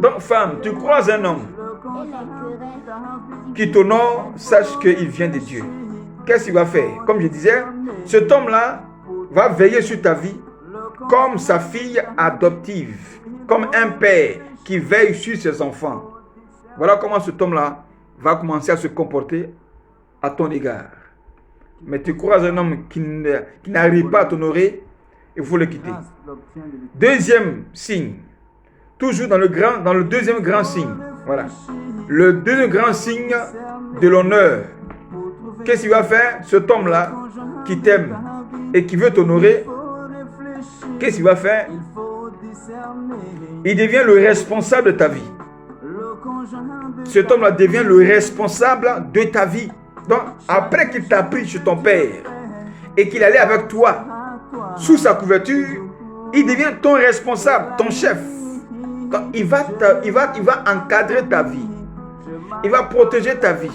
Donc, femme, tu croises un homme qui t'honore, sache qu'il vient de Dieu. Qu'est-ce qu'il va faire? Comme je disais, cet homme-là va veiller sur ta vie comme sa fille adoptive, comme un père qui veille sur ses enfants. Voilà comment cet homme-là va commencer à se comporter à ton égard. Mais tu croises un homme qui n'arrive pas à t'honorer, il faut le quitter. Deuxième signe, toujours dans le deuxième grand signe. Voilà. Le deuxième grand signe de l'honneur. Qu'est-ce qu'il va faire? Cet homme-là qui t'aime et qui veut t'honorer, qu'est-ce qu'il va faire? Il devient le responsable de ta vie. Cet homme-là devient le responsable de ta vie. Donc, après qu'il t'a pris chez ton père et qu'il allait avec toi sous sa couverture, il devient ton responsable, ton chef. Donc, il va encadrer ta vie. Il va protéger ta vie.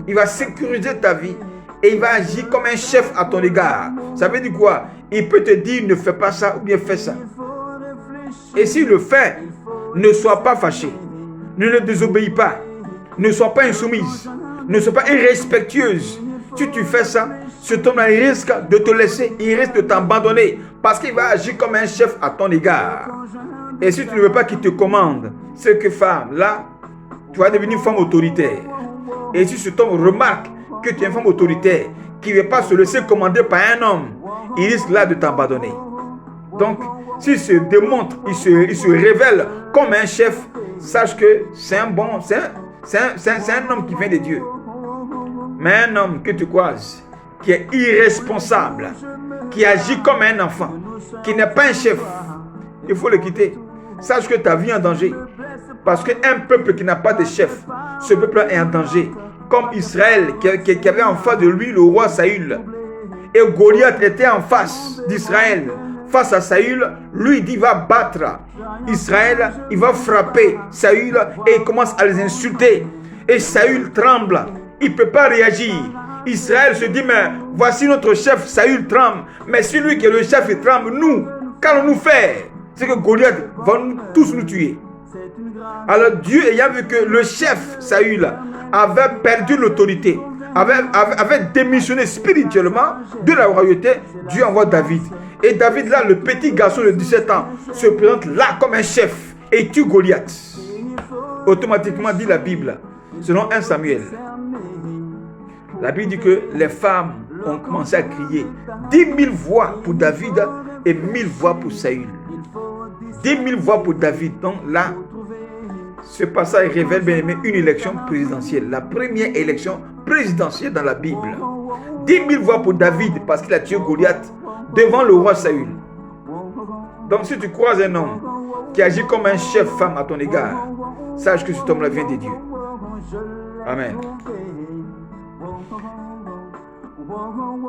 Il va sécuriser ta vie. Et il va agir comme un chef à ton égard. Ça veut dire quoi? Il peut te dire ne fais pas ça ou bien fais ça. Et s'il le fait, ne sois pas fâché. Ne le désobéis pas. Ne sois pas insoumise. Ne sois pas irrespectueuse. Si tu fais ça, cet homme-là risque de te laisser. Il risque de t'abandonner. Parce qu'il va agir comme un chef à ton égard. Et si tu ne veux pas qu'il te commande, c'est que femme, là, tu vas devenir femme autoritaire. Et si cet homme remarque que tu es une femme autoritaire, qui ne veut pas se laisser commander par un homme, il risque là de t'abandonner. Donc, s'il se démontre, il se révèle comme un chef, sache que c'est un homme qui vient de Dieu. Mais un homme que tu croises, qui est irresponsable, qui agit comme un enfant, qui n'est pas un chef, il faut le quitter. Sache que ta vie est en danger. Parce qu'un peuple qui n'a pas de chef, ce peuple est en danger. Comme Israël, qui avait en face de lui le roi Saül. Et Goliath était en face d'Israël. Face à Saül, lui dit, il va battre Israël, il va frapper Saül et il commence à les insulter. Et Saül tremble, il ne peut pas réagir. Israël se dit, mais voici notre chef, Saül tremble. Mais si lui qui est le chef, il tremble, nous, qu'allons-nous faire? C'est que Goliath va tous nous tuer. Alors Dieu, ayant vu que le chef Saül avait perdu l'autorité, avait démissionné spirituellement de la royauté, Dieu envoie David. Et David là, le petit garçon de 17 ans, se présente là comme un chef et tue Goliath. Automatiquement dit la Bible, selon 1 Samuel. La Bible dit que les femmes ont commencé à crier 10 000 voix pour David et 1000 voix pour Saül. 10 000 voix pour David. Donc là, ce passage révèle bien aimé une élection présidentielle. La première élection présidentielle dans la Bible. 10 000 voix pour David parce qu'il a tué Goliath devant le roi Saül. Donc si tu croises un homme qui agit comme un chef femme à ton égard, sache que cet homme-là vient de Dieu. Amen.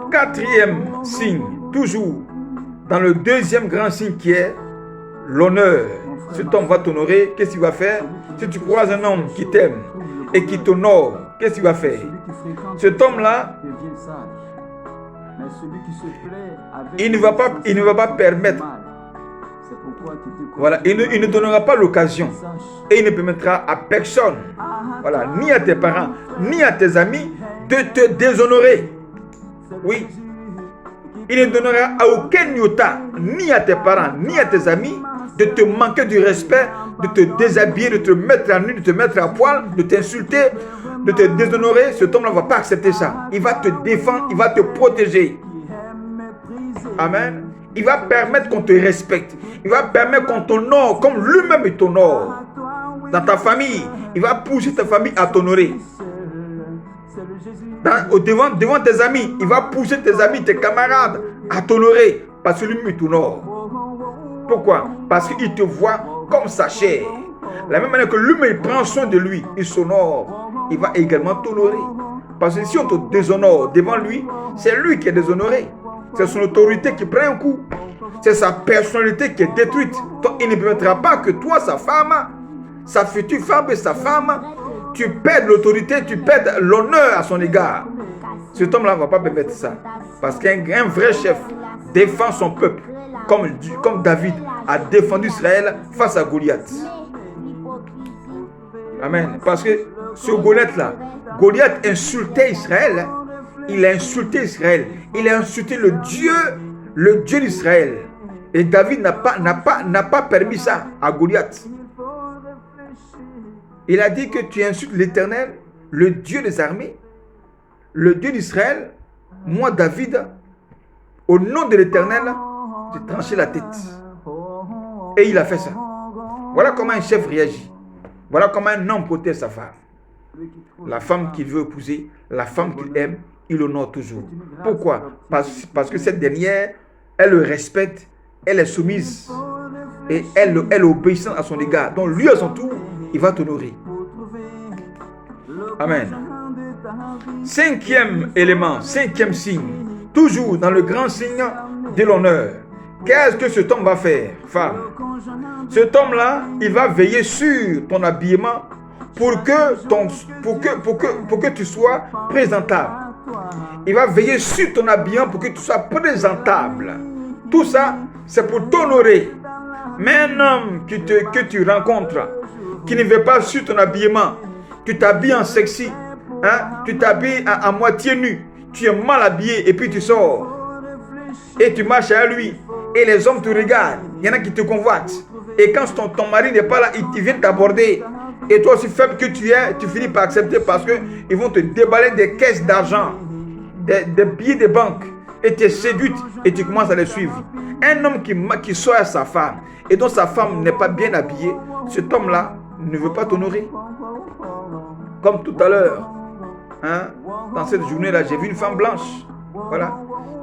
Quatrième signe, toujours dans le deuxième grand signe qui est l'honneur. Cet homme va t'honorer, qu'est-ce qu'il va faire? Si tu croises un homme qui t'aime et qui t'honore, qu'est-ce qu'il va faire? Cet homme-là, il ne va pas permettre. Voilà, il ne donnera pas l'occasion et il ne permettra à personne, voilà, ni à tes parents, ni à tes amis, de te déshonorer. Oui, il ne donnera à aucun iota, ni à tes parents, ni à tes amis, de te manquer du respect, de te déshabiller, de te mettre à nu, de te mettre à poil, de t'insulter, de te déshonorer. Cet homme-là ne va pas accepter ça. Il va te défendre, il va te protéger. Amen. Il va permettre qu'on te respecte. Il va permettre qu'on t'honore comme lui-même t'honore. Dans ta famille, il va pousser ta famille à t'honorer. Devant tes amis, il va pousser tes amis, tes camarades à t'honorer. Parce que lui-même t'honore. Pourquoi? Parce qu'il te voit comme sa chair. La même manière que lui-même prend soin de lui, il s'honore. Il va également t'honorer. Parce que si on te déshonore devant lui, c'est lui qui est déshonoré. C'est son autorité qui prend un coup. C'est sa personnalité qui est détruite. Donc il ne permettra pas que toi, sa femme, sa future femme et sa femme, tu perds l'autorité, tu perds l'honneur à son égard. Cet homme-là ne va pas permettre ça. Parce qu'un vrai chef défend son peuple. Comme David a défendu Israël face à Goliath. Amen. Parce que ce Goliath-là, Goliath insultait Israël. Il a insulté Israël. Il a insulté le Dieu d'Israël. Et David n'a pas permis ça à Goliath. Il a dit que tu insultes l'Éternel, le Dieu des armées, le Dieu d'Israël. Moi, David, au nom de l'Éternel, j'ai tranché la tête. Et il a fait ça. Voilà comment un chef réagit. Voilà comment un homme protège sa femme. La femme qu'il veut épouser, la femme qu'il aime, il l'honore toujours. Pourquoi? Parce que cette dernière, elle le respecte, elle est soumise et elle est obéissante à son égard. Donc lui, à son tour, il va t'honorer. Amen. Cinquième élément, cinquième signe, toujours dans le grand signe de l'honneur. Qu'est-ce que cet homme va faire, femme? Cet homme-là, il va veiller sur ton habillement pour que tu sois présentable. Il va veiller sur ton habillement pour que tu sois présentable. Tout ça, c'est pour t'honorer. Mais un homme que tu rencontres, qui ne veut pas sur ton habillement, tu t'habilles en sexy, tu t'habilles à moitié nu, tu es mal habillé et puis tu sors. Et tu marches à lui. Et les hommes te regardent. Il y en a qui te convoitent. Et quand ton mari n'est pas là, ils viennent t'aborder. Et toi aussi faible que tu es, tu finis par accepter parce qu'ils vont te déballer des caisses d'argent, des billets de banque. Et tu es séduite et tu commences à les suivre. Un homme qui sort à sa femme et dont sa femme n'est pas bien habillée, cet homme-là ne veut pas t'honorer. Comme tout à l'heure, dans cette journée-là, j'ai vu une femme blanche, voilà,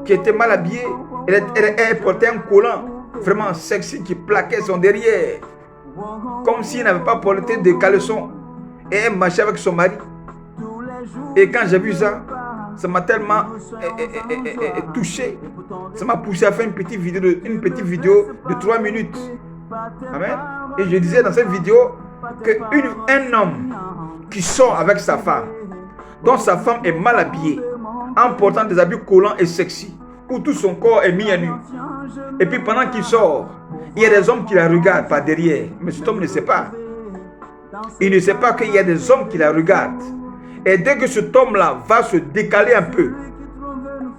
qui était mal habillée. Elle portait un collant vraiment sexy qui plaquait son derrière, comme s'il n'avait pas porté de caleçon. Et elle marchait avec son mari. Et quand j'ai vu ça, ça m'a tellement touché. Ça m'a poussé à faire une petite vidéo de 3 minutes. Amen. Et je disais dans cette vidéo qu'un homme qui sort avec sa femme, dont sa femme est mal habillée, en portant des habits collants et sexy, où tout son corps est mis à nu. Et puis pendant qu'il sort, il y a des hommes qui la regardent par derrière. Mais cet homme ne sait pas. Il ne sait pas qu'il y a des hommes qui la regardent. Et dès que cet homme-là va se décaler un peu,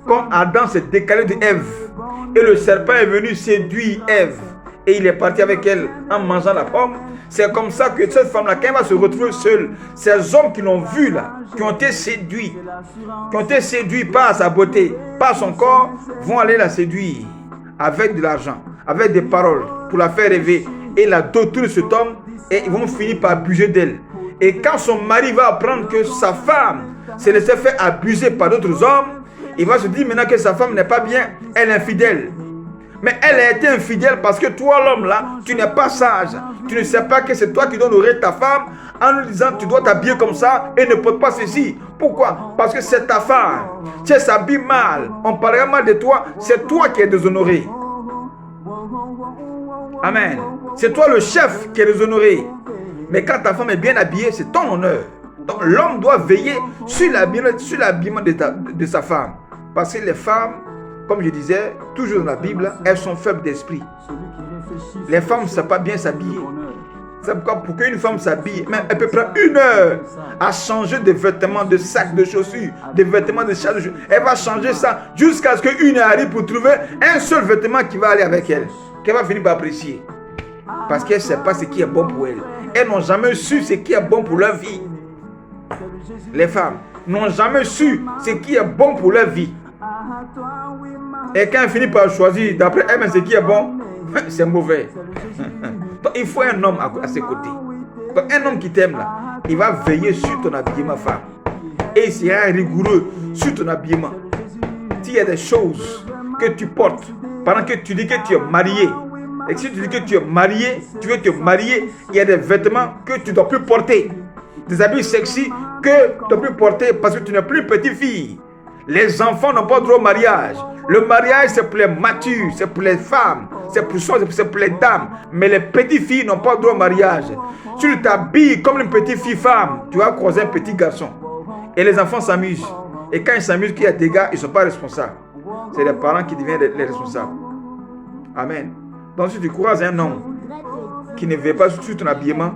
comme Adam s'est décalé de Ève, et le serpent est venu séduire Ève, et il est parti avec elle en mangeant la pomme, c'est comme ça que cette femme-là, quand elle va se retrouver seule, ces hommes qui l'ont vue là, qui ont été séduits par sa beauté, par son corps, vont aller la séduire avec de l'argent, avec des paroles, pour la faire rêver, et la doter de cet homme, et ils vont finir par abuser d'elle. Et quand son mari va apprendre que sa femme s'est laissée faire abuser par d'autres hommes, il va se dire maintenant que sa femme n'est pas bien, elle est infidèle. Mais elle a été infidèle parce que toi, l'homme là, tu n'es pas sage. Tu ne sais pas que c'est toi qui dois honorer ta femme en lui disant tu dois t'habiller comme ça et ne porte pas ceci. Pourquoi? Parce que c'est ta femme. Tu s'habilles mal. On parlera mal de toi. C'est toi qui es déshonoré. Amen. C'est toi le chef qui est déshonoré. Mais quand ta femme est bien habillée, c'est ton honneur. Donc l'homme doit veiller sur l'habillement de sa femme. Parce que les femmes, comme je disais, toujours dans la Bible, elles sont faibles d'esprit. Les femmes ne savent pas bien s'habiller. C'est pourquoi pour qu'une femme s'habille, même elle peut prendre 1 heure à changer de vêtements, de sacs, de chaussures, de vêtements de chasse. Elle va changer ça jusqu'à ce qu'une arrive pour trouver un seul vêtement qui va aller avec elle, qu'elle va finir par apprécier. Parce qu'elle ne sait pas ce qui est bon pour elle. Elles n'ont jamais su ce qui est bon pour leur vie. Les femmes n'ont jamais su ce qui est bon pour leur vie. Et quand elles finissent par choisir d'après elles-mêmes ce qui est bon, c'est mauvais. Donc il faut un homme à ses côtés. Donc un homme qui t'aime là, il va veiller sur ton habillement, femme. Et il sera rigoureux sur ton habillement. S'il y a des choses que tu portes pendant que tu dis que tu es marié, et si tu dis que tu es marié, tu veux te marier, il y a des vêtements que tu ne dois plus porter. Des habits sexy que tu ne dois plus porter parce que tu n'es plus petite fille. Les enfants n'ont pas droit au mariage. Le mariage, c'est pour les matures, c'est pour les femmes, c'est pour les dames. Mais les petites filles n'ont pas droit au mariage. Si tu t'habilles comme une petite fille femme, tu vas croiser un petit garçon. Et les enfants s'amusent. Et quand ils s'amusent, qu'il y a des gars, ils ne sont pas responsables. C'est les parents qui deviennent les responsables. Amen. Donc si tu croises un homme qui ne veut pas sur ton habillement,